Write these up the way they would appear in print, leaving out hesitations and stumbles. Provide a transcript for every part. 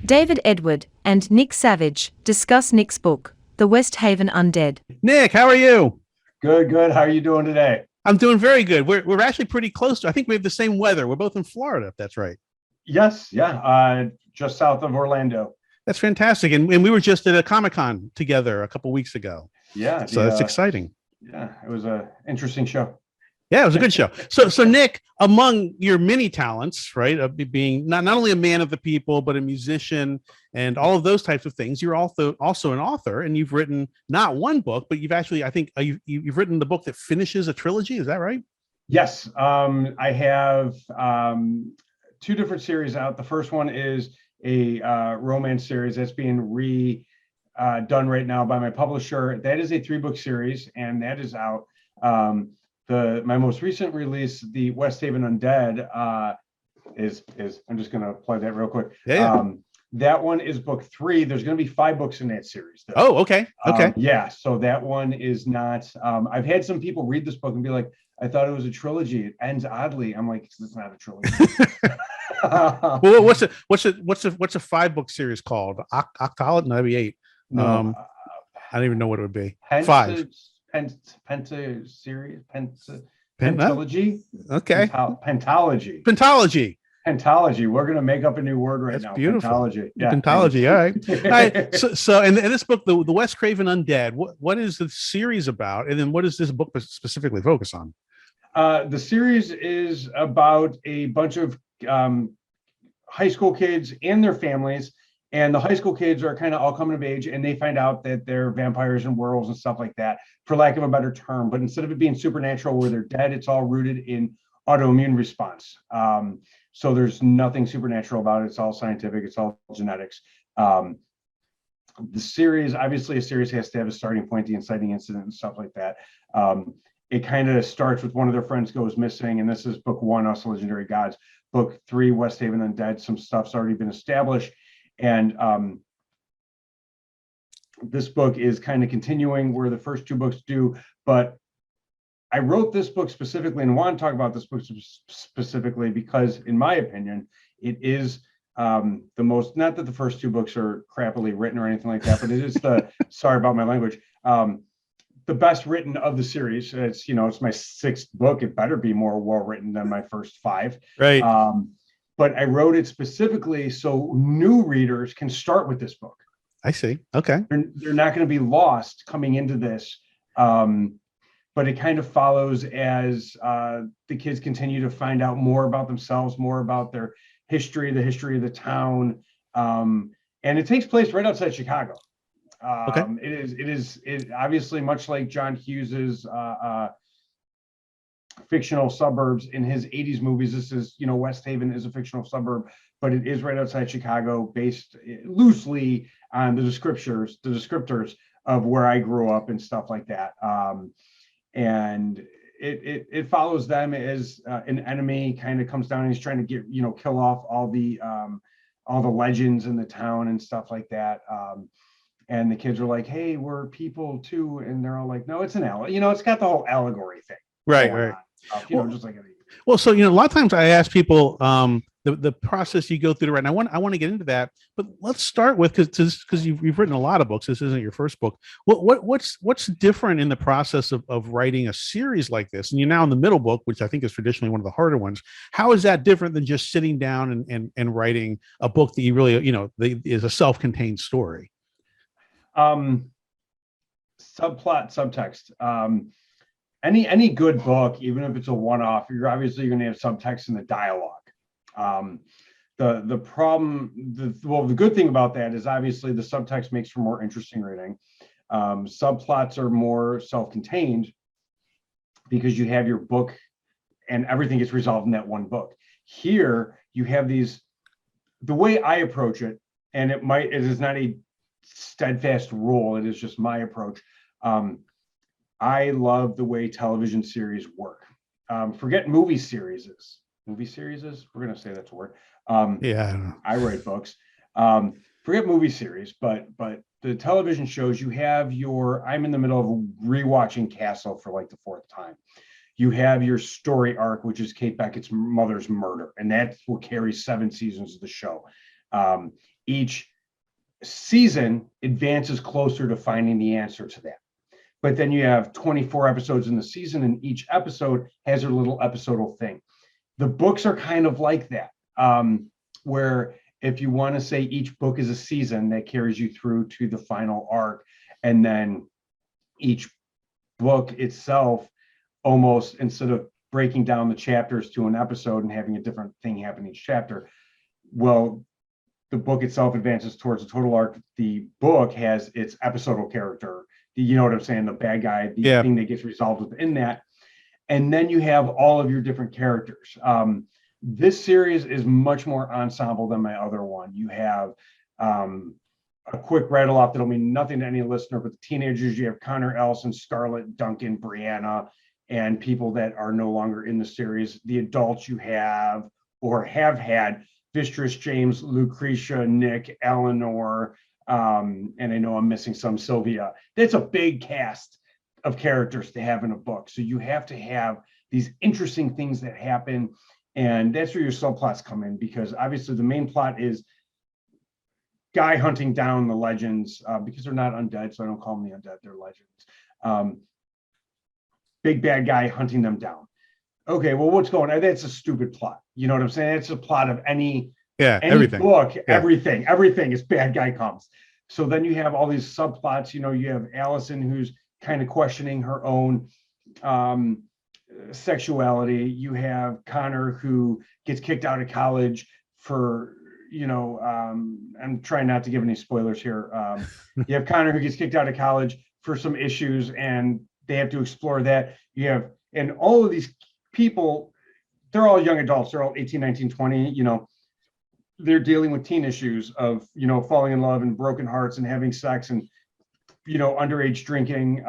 David Edward and Nick Savage discuss Nick's book, The West Haven Undead. Nick, how are you? Good, good. How are you doing today? I'm doing very good. We're actually pretty close to, I think we have the same weather. We're both in Florida, if that's right. Yes, yeah. Just south of Orlando. That's fantastic. And we were just at a Comic-Con together a couple weeks ago. Yeah. So that's exciting. Yeah, it was an interesting show. Yeah, it was a good show. So Nick, among your many talents, right, of being not only a man of the people, but a musician and all of those types of things, you're also an author, and you've written not one book, but you've actually, I think, you've written the book that finishes a trilogy. Is that right? Yes, I have two different series out. The first one is a romance series that's being done right now by my publisher. That is a 3-book series, and that is out. My most recent release, the West Haven Undead, is I'm just going to plug that real quick. Yeah. That one is book 3. There's going to be 5 books in that series, though. Oh, okay. Yeah, so that one is not. I've had some people read this book and be like, "I thought it was a trilogy. It ends oddly." I'm like, "It's not a trilogy." Well, what's a 5-book series called? Octology? No, that'd be 8. No, I don't even know what it would be. Penta, 5. Penta series, Pentology. Okay. Pentology. Pentology. We're gonna make up a new word That's now. Beautiful. Pentology. Yeah. Pentology. All right. All right. So, and this book, the West Haven Undead, what is the series about, and then what does this book specifically focus on? The series is about a bunch of high school kids and their families. And the high school kids are kind of all coming of age, and they find out that they're vampires and werewolves and stuff like that, for lack of a better term. But instead of it being supernatural where they're dead, it's all rooted in autoimmune response. So there's nothing supernatural about it. It's all scientific. It's all genetics. The series, obviously, a series has to have a starting point, the inciting incident and stuff like that. It kind of starts with one of their friends goes missing, and this is book 1, Us Legendary Gods. Book 3, West Haven Undead. Some stuff's already been established. And this book is kind of continuing where the first 2 books do, but I wrote this book specifically and want to talk about this book specifically because, in my opinion, it is the most, not that the first 2 books are crappily written or anything like that, but it is sorry about my language, the best written of the series. It's my 6th book. It better be more well written than my first 5. Right. But I wrote it specifically so new readers can start with this book. I see. Okay. They're not going to be lost coming into this. But it kind of follows as the kids continue to find out more about themselves, more about their history, the history of the town. And it takes place right outside Chicago. Okay. It is obviously much like John Hughes's fictional suburbs in his 80s movies. This is, West Haven is a fictional suburb, but it is right outside Chicago, based loosely on the descriptors of where I grew up and stuff like that. And it follows them as an enemy kind of comes down and he's trying to kill off all the legends in the town and stuff like that. And the kids are like, "Hey, we're people too," and they're all like, "No, it's an allegory." It's got the whole allegory thing. Right. Just like so a lot of times I ask people the process you go through, right? And I want to get into that, but let's start with because you've written a lot of books. This isn't your first book. What's different in the process of writing a series like this? And you're now in the middle book, which I think is traditionally one of the harder ones. How is that different than just sitting down and writing a book that you really is a self-contained story? Subplot, subtext. Any good book, even if it's a one-off, you're going to have subtext in the dialogue. The good thing about that is obviously the subtext makes for more interesting reading. Subplots are more self-contained because you have your book and everything gets resolved in that one book. Here you have these. The way I approach it, and it is not a steadfast rule. It is just my approach. I love the way television series work. Forget movie series. We're going to say that's a word. Yeah. I write books. Forget movie series, but the television shows, you have I'm in the middle of rewatching Castle for like the 4th time. You have your story arc, which is Kate Beckett's mother's murder, and that will carry 7 seasons of the show. each season advances closer to finding the answer to that. But then you have 24 episodes in the season, and each episode has their little episodal thing. The books are kind of like that, where if you want to say each book is a season, that carries you through to the final arc. And then each book itself, almost instead of breaking down the chapters to an episode and having a different thing happen each chapter, well, the book itself advances towards a total arc. The book has its episodal character. You know what I'm saying? The bad guy, the thing that gets resolved within that. And then you have all of your different characters. This series is much more ensemble than my other one. You have a quick rattle off that'll mean nothing to any listener, but the teenagers, you have Connor, Allison, Scarlett, Duncan, Brianna, and people that are no longer in the series. The adults you have or have had Vistris, James, Lucretia, Nick, Eleanor, and I know I'm missing some, Sylvia. That's a big cast of characters to have in a book. So you have to have these interesting things that happen, and that's where your subplots come in, because obviously the main plot is guy hunting down the legends, because they're not undead, so I don't call them the undead, they're legends. Big bad guy hunting them down. Okay, well, what's going on? That's a stupid plot. You know what I'm saying? It's a plot of any everything. Book, everything is bad guy comes. So then you have all these subplots. You know, you have Allison, who's kind of questioning her own sexuality. You have Connor, who gets kicked out of college for, I'm trying not to give any spoilers here. You have Connor, who gets kicked out of college for some issues, and they have to explore that. And all of these people, they're all young adults. They're all 18, 19, 20, they're dealing with teen issues of, falling in love and broken hearts and having sex and, underage drinking,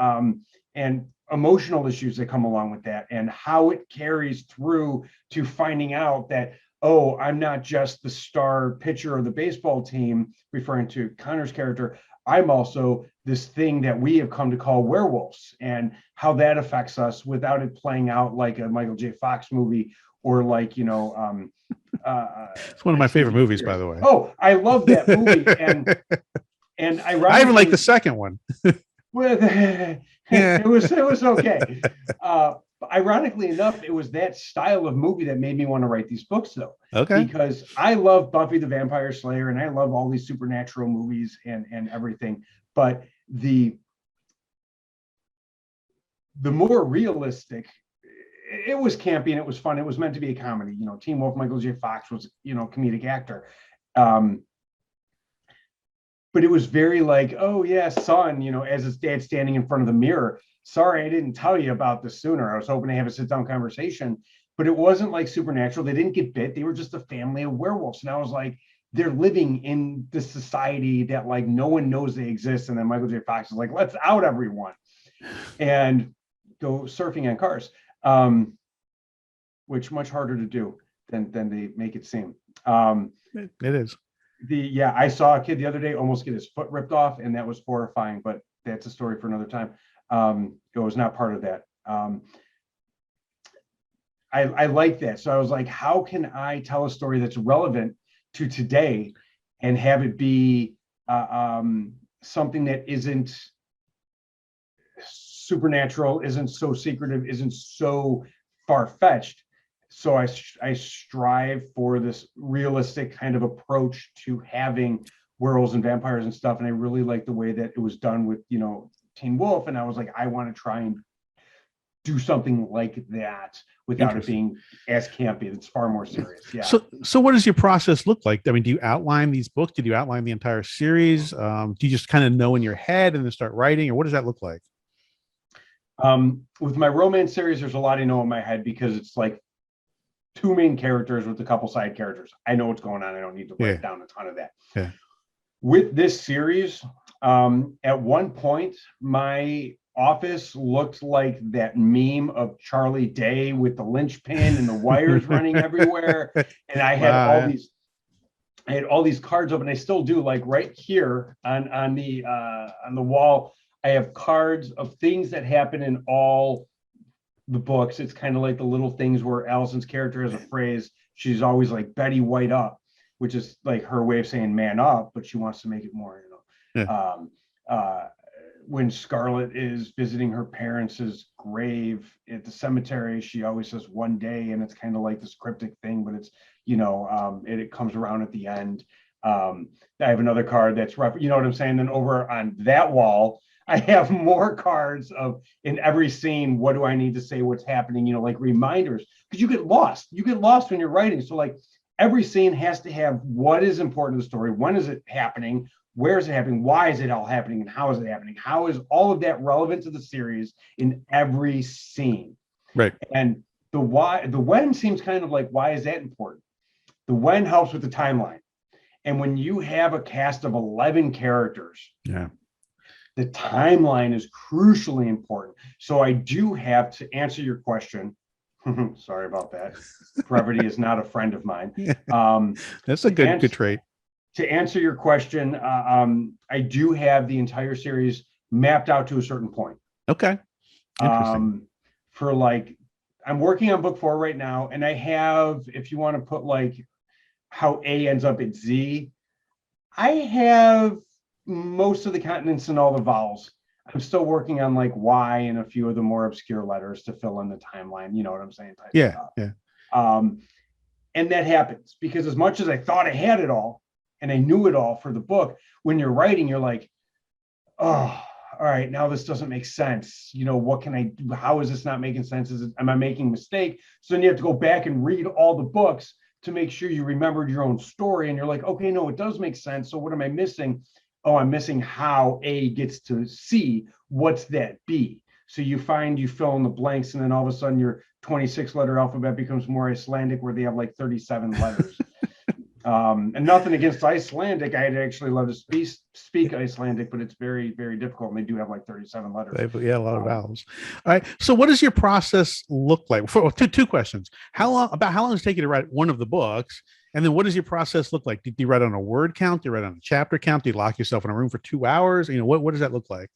and emotional issues that come along with that, and how it carries through to finding out that, oh, I'm not just the star pitcher of the baseball team, referring to Connor's character. I'm also this thing that we have come to call werewolves, and how that affects us without it playing out like a Michael J. Fox movie, or like, it's one of my favorite movies, by the way. Oh, I love that movie. And I even like the second one. It was okay. Ironically enough, it was that style of movie that made me want to write these books, though. Okay. Because I love Buffy the Vampire Slayer, and I love all these supernatural movies and everything. But the more realistic, it was campy and it was fun. It was meant to be a comedy. Teen Wolf, Michael J. Fox was, comedic actor. But it was very like, oh yeah, son, as his dad standing in front of the mirror. Sorry, I didn't tell you about this sooner. I was hoping to have a sit-down conversation, but it wasn't like supernatural. They didn't get bit. They were just a family of werewolves. And I was like, they're living in this society that like no one knows they exist. And then Michael J. Fox is like, let's out everyone and go surfing on cars, which much harder to do than they make it seem. It is. I saw a kid the other day almost get his foot ripped off, and that was horrifying, but that's a story for another time. It was not part of that. I like that. So I was like, how can I tell a story that's relevant to today and have it be something that isn't supernatural, isn't so secretive, isn't so far-fetched? So I strive for this realistic kind of approach to having werewolves and vampires and stuff. And I really like the way that it was done with, Teen Wolf. And I was like, I want to try and do something like that without it being as campy. It's far more serious. Yeah. So what does your process look like? I mean, do you outline these books? Did you outline the entire series? Do you just kind of know in your head and then start writing, or what does that look like? With my romance series, there's a lot I know in my head, because it's like two main characters with a couple side characters. I know what's going on. I don't need to write down a ton of that. Yeah. With this series, at one point, my office looked like that meme of Charlie Day with the linchpin and the wires running everywhere. And I had all these cards up, and I still do, like right here on the wall. I have cards of things that happen in all the books. It's kind of like the little things where Allison's character has a phrase. She's always like, Betty, white up. which is like her way of saying man up, but she wants to make it more, Yeah. When Scarlett is visiting her parents' grave at the cemetery, she always says one day, and it's kind of like this cryptic thing, but it's, it comes around at the end. I have another card that's rough, you know what I'm saying? Then over on that wall, I have more cards of in every scene, what do I need to say, what's happening, like reminders, because you get lost. You get lost when you're writing. So like every scene has to have what is important to the story, when is it happening, where is it happening, why is it all happening, and how is it happening? How is all of that relevant to the series in every scene? Right. And the why, the when seems kind of like, why is that important? The when helps with the timeline. And when you have a cast of 11 characters, Yeah. the timeline is crucially important. So I do have to answer your question. Sorry about that. Brevity is not a friend of mine. That's a good trait. To answer your question, I do have the entire series mapped out to a certain point. Okay. Interesting. For like, I'm working on book 4 right now, and I have, if you want to put like how A ends up at Z, I have most of the continents and all the vowels. I'm still working on like Y and a few of the more obscure letters to fill in the timeline. You know what I'm saying? Yeah. And that happens because as much as I thought I had it all and I knew it all for the book, when you're writing, you're like, oh, all right, now this doesn't make sense. What can I do? How is this not making sense? Am I making a mistake? So then you have to go back and read all the books to make sure you remembered your own story. And you're like, okay, no, it does make sense. So what am I missing? Oh, I'm missing how A gets to C. What's that B? So you fill in the blanks, and then all of a sudden your 26 letter alphabet becomes more Icelandic, where they have like 37 letters. And nothing against Icelandic. I'd actually love to speak Icelandic, but it's very, very difficult. And they do have like 37 letters. Yeah, a lot of vowels. All right. So what does your process look like? Two questions. How long does it take you to write one of the books? And then what does your process look like? Do you write on a word count? Do you write on a chapter count? Do you lock yourself in a room for 2 hours? What does that look like?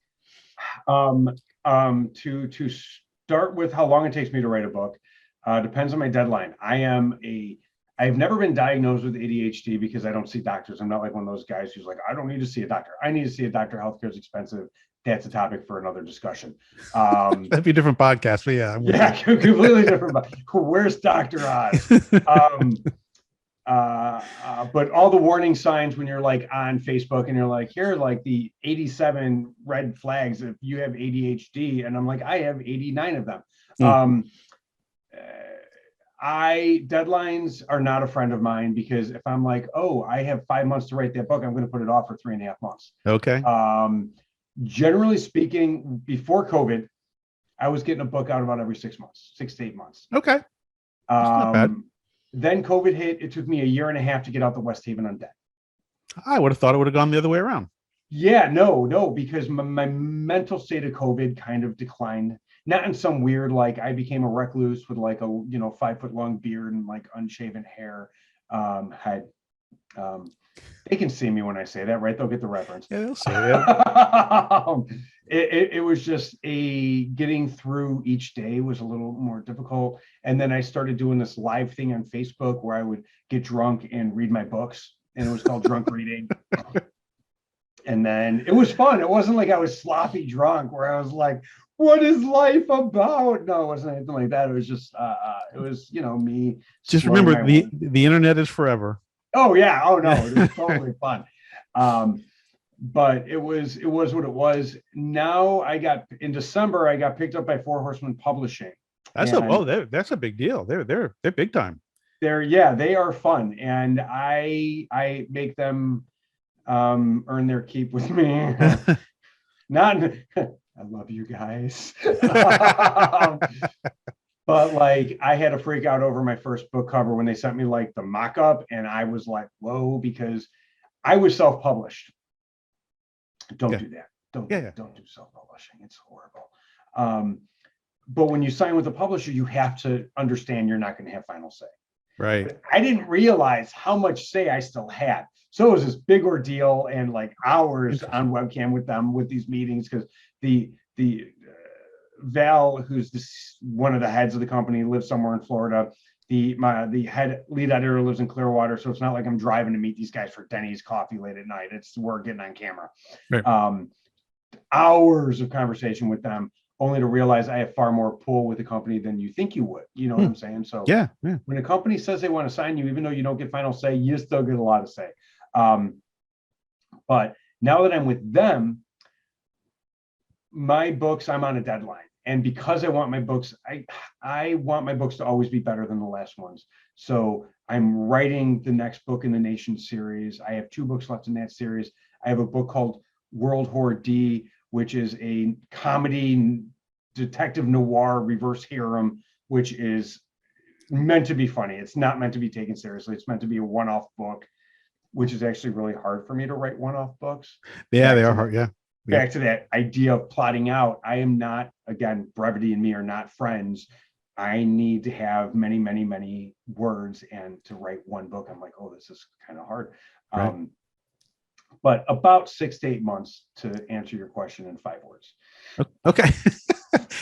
To start with how long it takes me to write a book, depends on my deadline. I've never been diagnosed with ADHD because I don't see doctors. I'm not like one of those guys who's like, I don't need to see a doctor. I need to see a doctor. Healthcare is expensive. That's a topic for another discussion. That'd be a different podcast, but yeah. Completely different. Where's Dr. Oz? But all the warning signs when you're like on Facebook and you're like, here are like the 87 red flags if you have ADHD. And I'm like, I have 89 of them. Deadlines are not a friend of mine, because if I'm like, oh, I have 5 months to write that book, I'm going to put it off for 3.5 months. Okay. Generally speaking, before COVID, I was getting a book out about every 6 months, 6 to 8 months. Okay. That's not bad. Then COVID hit. It took me a year and a half to get out the West Haven Undead. I would have thought it would have gone the other way around. Yeah, no, because my mental state of COVID kind of declined. Not in some weird, like I became a recluse with like a 5 foot long beard and like unshaven hair. They can see me when I say that, right? They'll get the reference. Yeah, they'll see it. It was just getting through each day was a little more difficult. And then I started doing this live thing on Facebook where I would get drunk and read my books, and it was called Drunk Reading. And then it was fun. It wasn't like I was sloppy drunk where I was like, what is life about? No, it wasn't anything like that. It was just, me. Just remember, the internet is forever. Oh yeah. Oh no, it was totally fun. But it was what it was. Now in December, I got picked up by Four Horsemen Publishing. That's a big deal. They're big time. They are fun. And I make them earn their keep with me. I love you guys. But like I had a freak out over my first book cover when they sent me like the mock-up, and I was like, whoa, because I was self-published. Don't do that. Don't do self-publishing. It's horrible. But when you sign with a publisher, you have to understand you're not going to have final say. Right. But I didn't realize how much say I still had. So it was this big ordeal and like hours on webcam with them with these meetings, because the Val, who's one of the heads of the company, lives somewhere in Florida. the head lead editor lives in Clearwater, so it's not like I'm driving to meet these guys for Denny's coffee late at night. We're getting on camera. Right. Hours of conversation with them, only to realize I have far more pull with the company than you think you would. You know what I'm saying? So yeah. when a company says they want to sign you, even though you don't get final say, you still get a lot of say. But now that I'm with them, my books, I'm on a deadline. And because I want my books, I want my books to always be better than the last ones. So I'm writing the next book in the Nation series. I have 2 books left in that series. I have a book called World War D, which is a comedy detective noir reverse harem, which is meant to be funny. It's not meant to be taken seriously. It's meant to be a one-off book, which is actually really hard for me to write one-off books. Yeah, they are hard. Yeah. Back to that idea of plotting out. I am not, again, brevity and me are not friends. I need to have many, many, many words, and to write one book, I'm like, oh, this is kind of hard. Right. But about 6 to 8 months to answer your question in 5 words. Okay.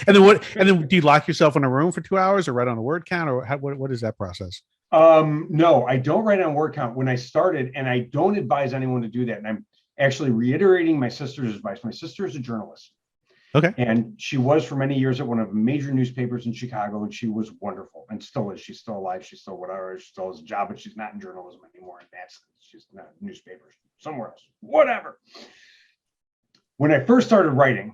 And then what? And then do you lock yourself in a room for 2 hours, or write on a word count, or what is that process? No, I don't write on word count when I started, and I don't advise anyone to do that. And I'm actually reiterating my sister's advice. My sister is a journalist. Okay. And she was for many years at one of the major newspapers in Chicago, and she was wonderful, and still is. She's still alive. She's still whatever. She still has a job, but she's not in journalism anymore. And she's not in newspapers, somewhere else, whatever. When I first started writing,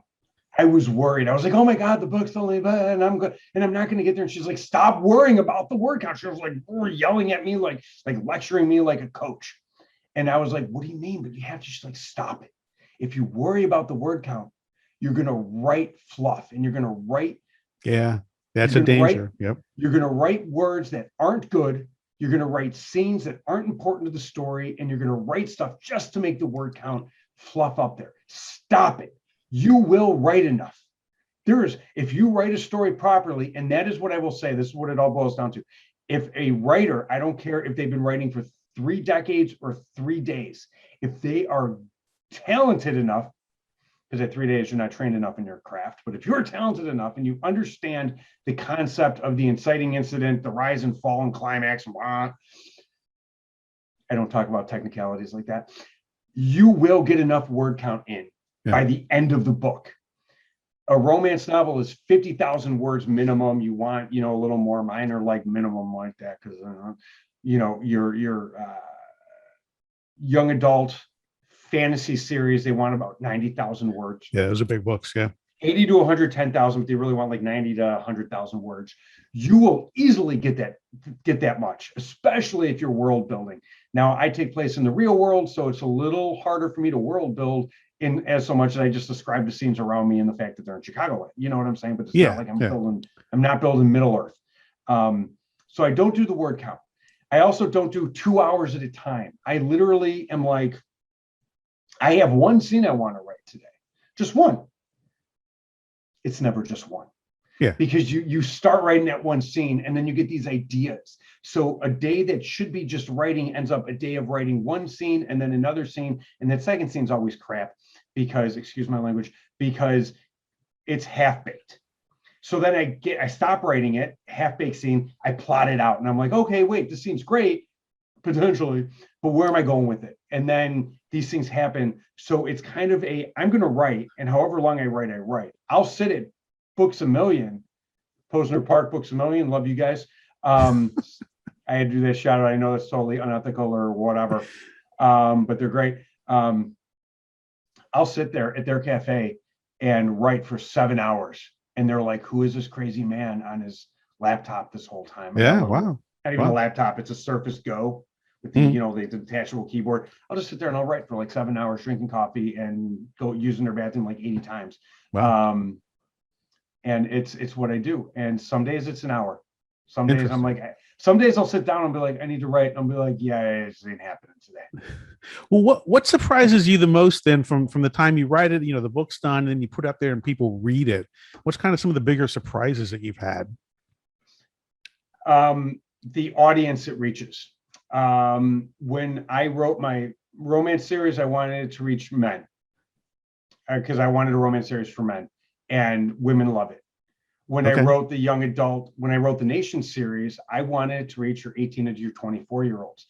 I was worried. I was like, oh my God, the book's only, and I'm good, and I'm not going to get there. And she's like, stop worrying about the word count. She was like yelling at me, like lecturing me like a coach. And I was like, what do you mean? But you have to just stop it. If you worry about the word count, you're going to write fluff, and you're going to write. Yeah, that's a danger. Yep. You're going to write words that aren't good. You're going to write scenes that aren't important to the story. And you're going to write stuff just to make the word count fluff up there. Stop it. You will write enough. If you write a story properly, and that is what I will say, this is what it all boils down to. If a writer, I don't care if they've been writing for 3 decades or 3 days, if they are talented enough, because at 3 days you're not trained enough in your craft, but if you're talented enough and you understand the concept of the inciting incident, the rise and fall and climax, I don't talk about technicalities like that, you will get enough word count in by the end of the book. A romance novel is 50,000 words minimum. You want, a little more. Mine are like minimum like that, because your young adult fantasy series, they want about 90,000 words. Yeah, those are big books. Yeah. 80 to 110,000, but they really want like 90 to 100,000 words. You will easily get that much, especially if you're world building. Now, I take place in the real world, so it's a little harder for me to world build in as so much as I just describe the scenes around me and the fact that they're in Chicago. You know what I'm saying? But it's not like I'm not building Middle Earth. So I don't do the word count. I also don't do 2 hours at a time. I literally am like, I have one scene I want to write today, just one. It's never just one. Yeah. Because you start writing that one scene, and then you get these ideas. So a day that should be just writing ends up a day of writing one scene and then another scene. And that second scene is always crap because, excuse my language, because it's half-baked. So then I stop writing it, half-baked scene, I plot it out, and I'm like, okay, wait, this scene's great, potentially, but where am I going with it? And then these things happen. So it's kind of I'm going to write, and however long I write. I'll sit at Books A Million, Posner Park Books A Million. Love you guys. I had to do that shout out. I know it's totally unethical or whatever, but they're great. I'll sit there at their cafe and write for 7 hours. And they're like, who is this crazy man on his laptop this whole time? Yeah, wow. Not even a laptop. It's a Surface Go with the, the detachable keyboard. I'll just sit there and I'll write for like 7 hours, drinking coffee and go using their bathroom like 80 times. Wow. And it's what I do. And some days it's an hour. Some days I'm like, some days I'll sit down and be like, I need to write. And I'll be like, yeah, it ain't happening today. Well, what surprises you the most then from the time you write it, the book's done, and then you put it up there and people read it? What's kind of some of the bigger surprises that you've had? The audience it reaches. When I wrote my romance series, I wanted it to reach men because I wanted a romance series for men, and women love it. When I wrote the young adult, when I wrote the Nation series, I wanted it to reach your 18 to your 24-year-olds.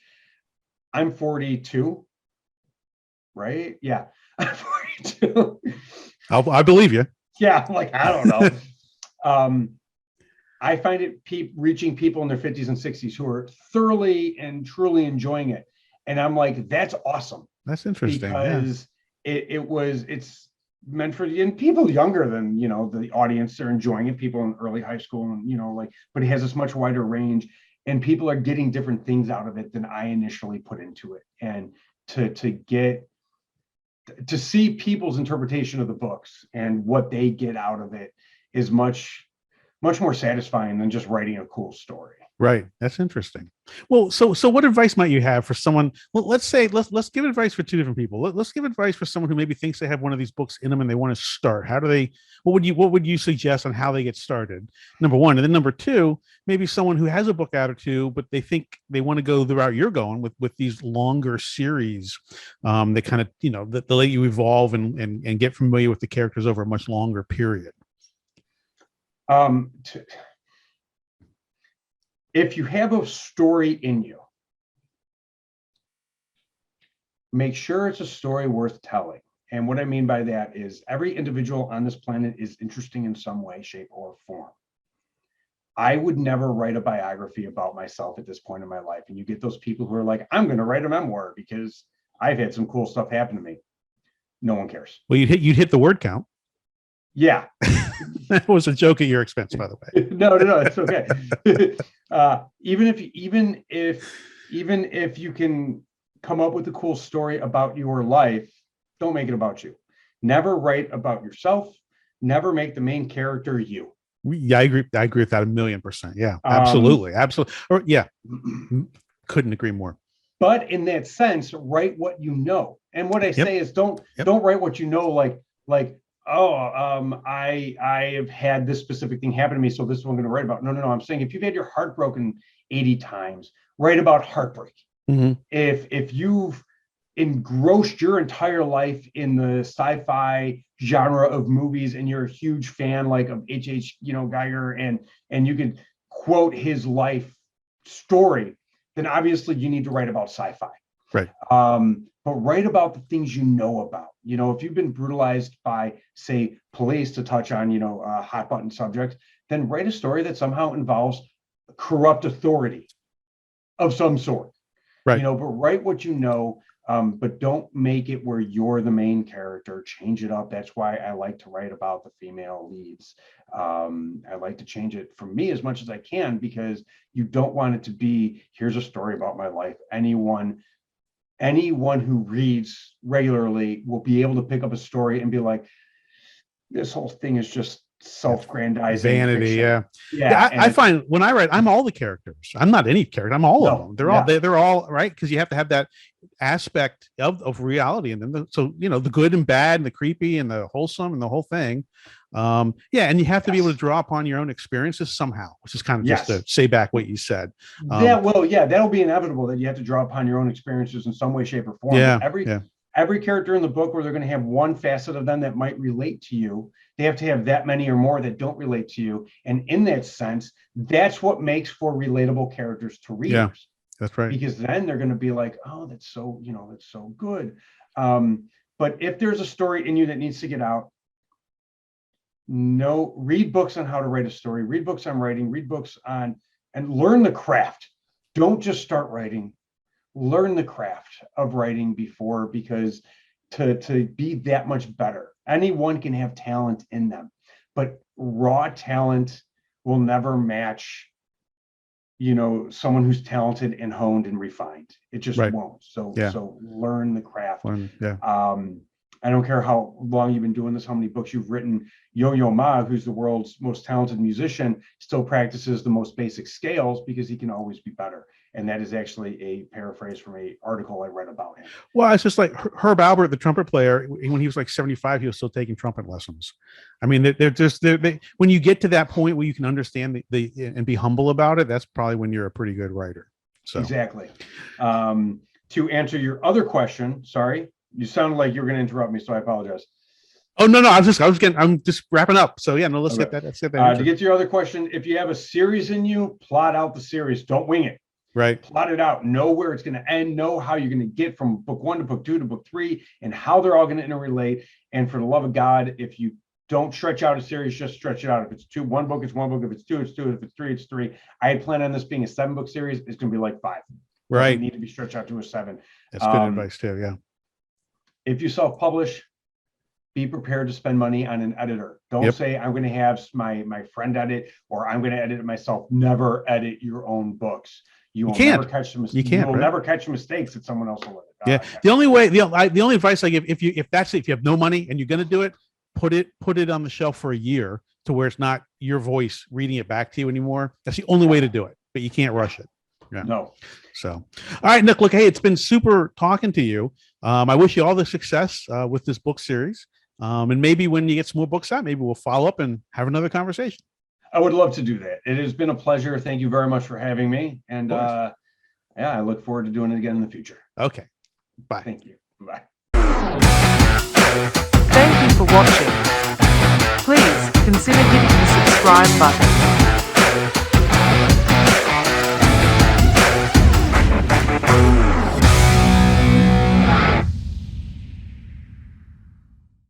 I'm 42, right? Yeah, I'm 42. I believe you. Yeah, like, I don't know. I find it reaching people in their 50s and 60s who are thoroughly and truly enjoying it. And I'm like, that's awesome. That's interesting. Because it's meant for people younger than, the audience. They're enjoying it. People in early high school and, but it has this much wider range and people are getting different things out of it than I initially put into it. And to see people's interpretation of the books and what they get out of it is much more satisfying than just writing a cool story. Right. That's interesting. Well, so what advice might you have for someone? Well, let's give advice for two different people. Let's give advice for someone who maybe thinks they have one of these books in them and they want to start. What would you suggest on how they get started? Number one. And then number two, maybe someone who has a book out or two, but they think they want to go the route you're going with these longer series. They kind of, that let you evolve and get familiar with the characters over a much longer period. If you have a story in you, make sure it's a story worth telling. And what I mean by that is every individual on this planet is interesting in some way, shape, or form. I would never write a biography about myself at this point in my life. And you get those people who are like, I'm going to write a memoir because I've had some cool stuff happen to me. No one cares. Well, you'd hit the word count. Yeah. That was a joke at your expense, by the way. No, it's okay. Even if you can come up with a cool story about your life, don't make it about you. Never write about yourself. Never make the main character you. Yeah, I agree with that 1,000,000%. Yeah, absolutely. Or yeah, couldn't agree more. But in that sense, write what you know. And what I say is don't write what you know like I have had this specific thing happen to me, so this is what I'm going to write about. No. I'm saying if you've had your heart broken 80 times, write about heartbreak. Mm-hmm. If you've engrossed your entire life in the sci-fi genre of movies and you're a huge fan like of H.H. Geiger and you could quote his life story, then obviously you need to write about sci-fi. Right. But write about the things you know about. If you've been brutalized by, say, police, to touch on, hot button subjects, then write a story that somehow involves corrupt authority of some sort. Right. But write what you know, but don't make it where you're the main character. Change it up. That's why I like to write about the female leads. I like to change it for me as much as I can, because you don't want it to be, here's a story about my life. Anyone who reads regularly will be able to pick up a story and be like, this whole thing is just self-grandizing vanity. fiction. Yeah. I find when I write, I'm all the characters. I'm not any character. I'm all of them. They're all right, because you have to have that aspect of reality in them. So the good and bad and the creepy and the wholesome and the whole thing. And you have to be able to draw upon your own experiences somehow, which is kind of just to say back what you said. That'll be inevitable, that you have to draw upon your own experiences in some way, shape, or form. Every character in the book, where they're going to have one facet of them that might relate to you, they have to have that many or more that don't relate to you. And in that sense, that's what makes for relatable characters to readers. Yeah, that's right. Because then they're going to be like, oh, that's so good. But if there's a story in you that needs to get out, read books on how to write a story, read books on writing, read books on, and learn the craft. Don't just start writing. Learn the craft of writing before, because to be that much better, anyone can have talent in them, but raw talent will never match someone who's talented and honed and refined. It just won't. So learn the craft. I don't care how long you've been doing this, how many books you've written. Yo-Yo Ma, who's the world's most talented musician, still practices the most basic scales because he can always be better. And that is actually a paraphrase from an article I read about him. Well, it's just like Herb Albert, the trumpet player, when he was like 75, he was still taking trumpet lessons. I mean, when you get to that point where you can understand and be humble about it, that's probably when you're a pretty good writer. So exactly. To answer your other question, sorry, you sounded like you were going to interrupt me, so I apologize. Oh no, I'm just wrapping up. So yeah, no, let's get that. Let's get that. To get to your other question, if you have a series in you, plot out the series. Don't wing it. Right. Plot it out. Know where it's going to end. Know how you're going to get from book 1 to book 2 to book 3, and how they're all going to interrelate. And for the love of God, if you don't stretch out a series, just stretch it out. If it's one book, it's one book. If it's 2, it's 2. If it's 3, it's 3. I had planned on this being a 7-book series. It's going to be like 5. Right. It need to be stretched out to a 7. That's good advice too. Yeah. If you self-publish, be prepared to spend money on an editor. Don't say I'm going to have my friend edit, or I'm going to edit it myself. Never edit your own books. You will never catch the mistakes. You will never catch mistakes that someone else will edit. The only advice I give, if you have no money and you're going to do it, put it on the shelf for a year to where it's not your voice reading it back to you anymore. That's the only way to do it, but you can't rush it. Yeah. No. So, all right, Nick, look, hey, it's been super talking to you. I wish you all the success with this book series. And maybe when you get some more books out, maybe we'll follow up and have another conversation. I would love to do that. It has been a pleasure. Thank you very much for having me. And I look forward to doing it again in the future. Okay. Bye. Thank you. Bye. Thank you for watching. Please consider hitting the subscribe button.